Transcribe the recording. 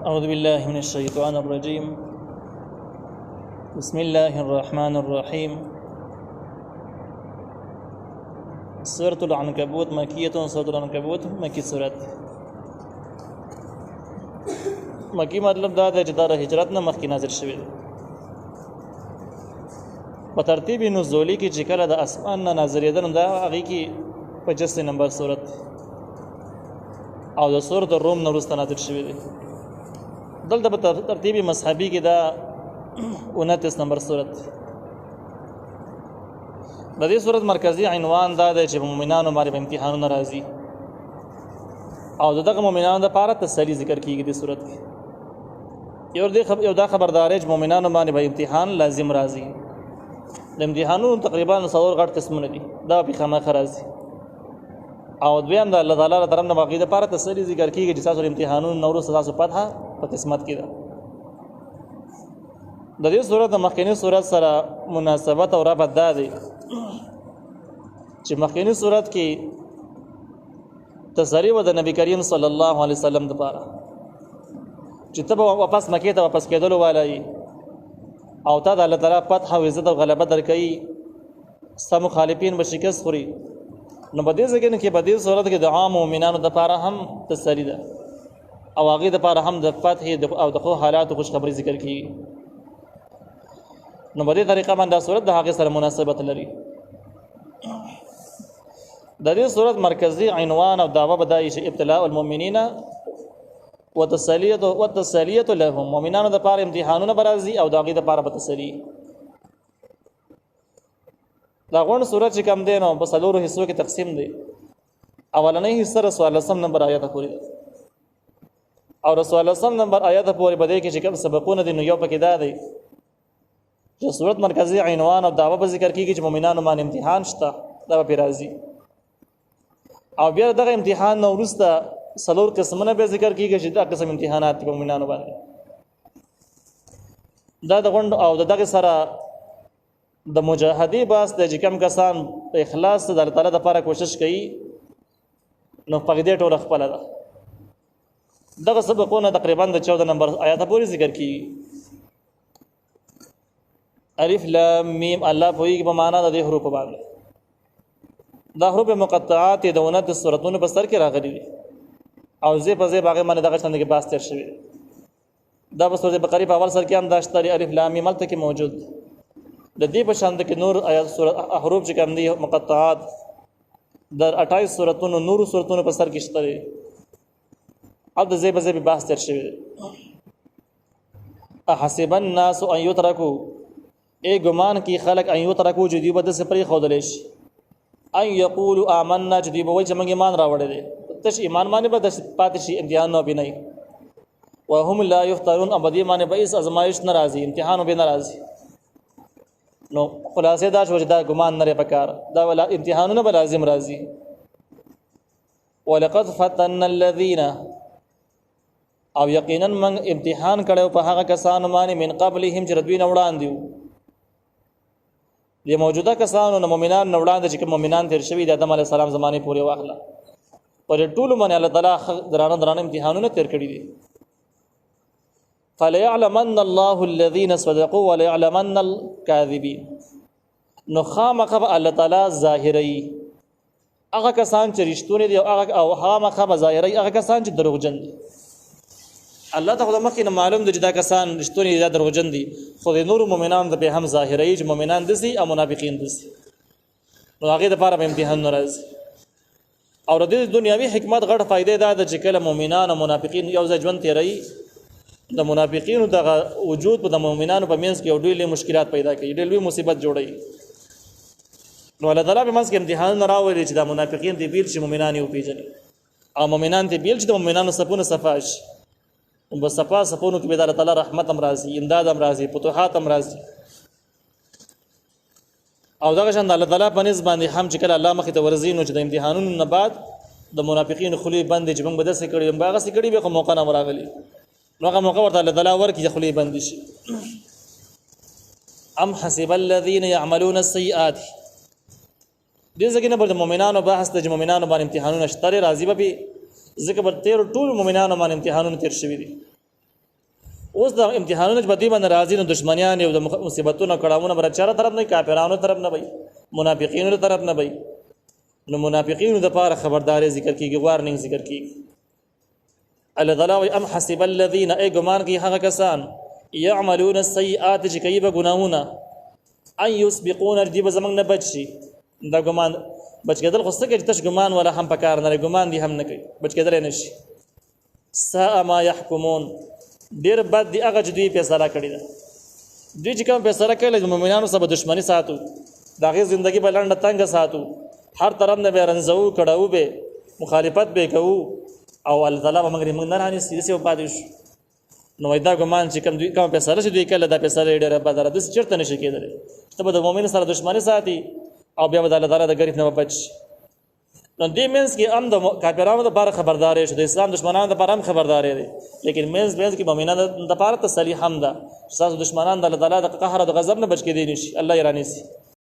أعوذ بالله من الشيطان الرجيم. بسم الله الرحمن الرحيم. سورة العنكبوت مكية. سورة العنكبوت مکی سورت. مکی مطلب دا ده چې دا هجرت نه مخکې نازل شوی دی. په ترتیب نزولی کې چې کله د اسمان نه نازلېدل دا هغې کې 85 نمبر سورت او د سورة الروم نه وروسته نازل شوی دی. دلته په ترتیب مذهبي کې دا 29 نمبر سورت. د دې سورت مرکزی عنوان دا دی چې مؤمنانو باندې امتحانونه راځي او دغه مؤمنانو لپاره تسلی ذکر کیږي د سورت کې. یو دا خبرداري چې مؤمنانو باندې به امتحان لازم راځي. د امتحانونو تقریبا 100 غټ قسمونه دي، دا په خامخا راځي. او دویم د الله تعالی طرف نه باقی د لپاره تسلی ذکر کیږي چې تاسو امتحانونو نورو تاسو فتحه په قسمت کې ده. د دې سورت د مخکینی سورت سره مناسبت او ربط دا دی چې مخکینی سورت کې تسری و د نبی کریم صلی الله علیه وسلم لپاره چې ته واپس مکې ته واپس کېدل والای او تا د الله تعالی فتح او عزت او غلبه درکړي، سم مخالفین به شکست خوري. نو په دې ځکه کې په دې صورت کې د عام مؤمنانو لپاره هم تسلی ده او هغه لپاره هم د فتح او د خو حالات خوش خبری ذکر کیږي. نو په دې طریقه باندې صورت د هغه سره مناسبت لري. د دې صورت مرکزی عنوان او دعوه بدایي چې ابتلاء المؤمنین وتسلیه لهم، مؤمنانو د لپاره امتحانونه برازي او د هغه لپاره به تسلی. دا غون صورت چې کوم دی نو په څلورو حصو کې تقسیم دی. اولنۍ حصہ رسول الله صلی نمبر آیات پورې ده او رسول الله صلی نمبر آیات پورې بده کې چې کوم سبقونه دي نو یو پکې دا دی چې صورت مرکزی عنوان او دعوه په ذکر کیږي چې مؤمنانو باندې امتحان شته، دا به راځي. او بیا دغه امتحان نو ورسته څلور قسمونه به ذکر کیږي چې دا قسم امتحانات په مؤمنانو باندې دا د غوند او دغه سره د مجاهدی باس د کم کسان په اخلاص د الله تعالی لپاره کوشش کوي نو په دې ټول خپل ده. دغه سبقونه تقریبا د 14 نمبر آیات پورې ذکر کیږي. الف لام میم الله پوری په معنا د دې حروف باندې. دا حروف مقطعات د 29 سورتونو په سر کې راغلي دي او زه په زه باغ باندې دغه څنګه کې باس تر شوی. دا په سورۃ بقره په اول سر کې هم داشته الف لام میم ملته کې موجود. د دې په شان کې نور آیات سورۃ حروف چې کوم دي مقطعات در 28 سورتونو نور سورتونو په سر کې شته. اب د زه په زه باس تر شوی. احسب الناس ان يتركوا، ای ګمان کی خلق ان یترکو چې دی بده سپری خودل شي، ان یقولوا آمنا چې دی به چې موږ ایمان راوړل دي تش ایمان باندې به د پاتې شي امتحان نه بنئ وهم لا یفترون ابدی باندې به اس ازمایش ناراضي امتحان به ناراضي. نو خلاصې دا چې دا ګمان نه پکار دا ولا امتحانونه به لازم راځي. ولقد فتن الذين، او یقینا من امتحان کړو په هغه کسانو باندې من قبلهم چې ردوی نه وړاندې دي موجوده کسانو نه مؤمنان نه وړاندې چې مؤمنان تیر شوی د آدم علی السلام زمانه پورې واخله پر ټول باندې الله تعالی درانه امتحانونه تیر کړی دي. فليعلمن الله الذين صدقوا وليعلمن الكاذبين، نو خامخ الله تعالی ظاهري هغه کسان چې رښتونی دي او خامخ ظاهري هغه کسان چې دروغجن دي. الله تعالی مخکې معلوم دي چې دا کسان رښتونی دي دروغجن دي، خو د نور مؤمنان د به هم ظاهري چې مؤمنان دي او منافقین دي. نو هغه د لپاره امتحان ناراض او د دنیاوی حکمت غټ فائدې دا چې کله مؤمنان او منافقین یو ځای ژوند تیري د منافقینو د وجود په د مؤمنانو په منځ کې یو ډېر مشکلات پیدا کوي، ډېر لوی مصیبت جوړي. نو الله تعالی په منځ کې امتحان راوړي چې د منافقین دی بیل چې مؤمنان یو پیژني او مؤمنان دی بیل چې د مؤمنانو صفونه صفاش او صفونو کې به الله تعالی رحمت هم راځي، امداد هم راځي، فتوحات هم راځي. او دغه شان الله تعالی په نسبت باندې هم چې کله الله مخې ته ورزي نو چې د امتحانونو نه بعد د منافقین خلی بند چې موږ بده سې کړی باغ سې کړی به موقع نه وراغلي نو هغه موقع ورته الله تعالی ورکړي خلی بند شي. ام حسب الذين يعملون السيئات، دې ځکه نه پر مؤمنانو بحث د مؤمنانو باندې امتحانونه شته راځي به ذکر پر تیر ټول مؤمنانو باندې امتحانونه تیر شوي دي اوس د امتحانونو چې بدی باندې راځي نو دشمنیان او د مصیبتونو کړهونه بر چاره طرف نه کافرانو طرف نه وي منافقینو طرف نه وي نو منافقینو د پاره خبرداري ذکر کیږي وارنینګ ذکر کیږي الذلاوی ام حسب الذين ای ګمان کی هغه کسان يعملون السيئات چې کوي به ګناهونه ان يسبقون دې به زمنګ نه بچي دا ګمان بچ کېدل خو څه کې تش ګمان ولا هم پکار نه ګمان دي هم نه کوي بچ کېدل نه شي ساء ما يحكمون ډیر بد دی هغه چې دوی فیصله کړی ده دوی چې کوم فیصله کړي د مؤمنانو سره دښمنی ساتو دغه ژوندۍ په لاندې تنگ ساتو هر طرف نه به رنځو کړهو به مخالفت به کوو او الله تعالی موږ نه راني سیسه پاتې شو نو دا ګمان چې کوم فیصله چې دوی کړل دا فیصله ډیره بدره د چرته نشي کېدل ته به د مؤمن سره دښمنی ساتي او بیا به الله تعالی د غریب نه بچ نو دې مینس کې هم د کافرانو لپاره خبرداري شو د اسلام دشمنانو لپاره هم خبرداري دي لیکن مینس کې مؤمنانو لپاره تسلی هم ده تاسو دشمنان د الله تعالی د قهر او د غضب نه بچ کېدئ نشي الله یې رانیسي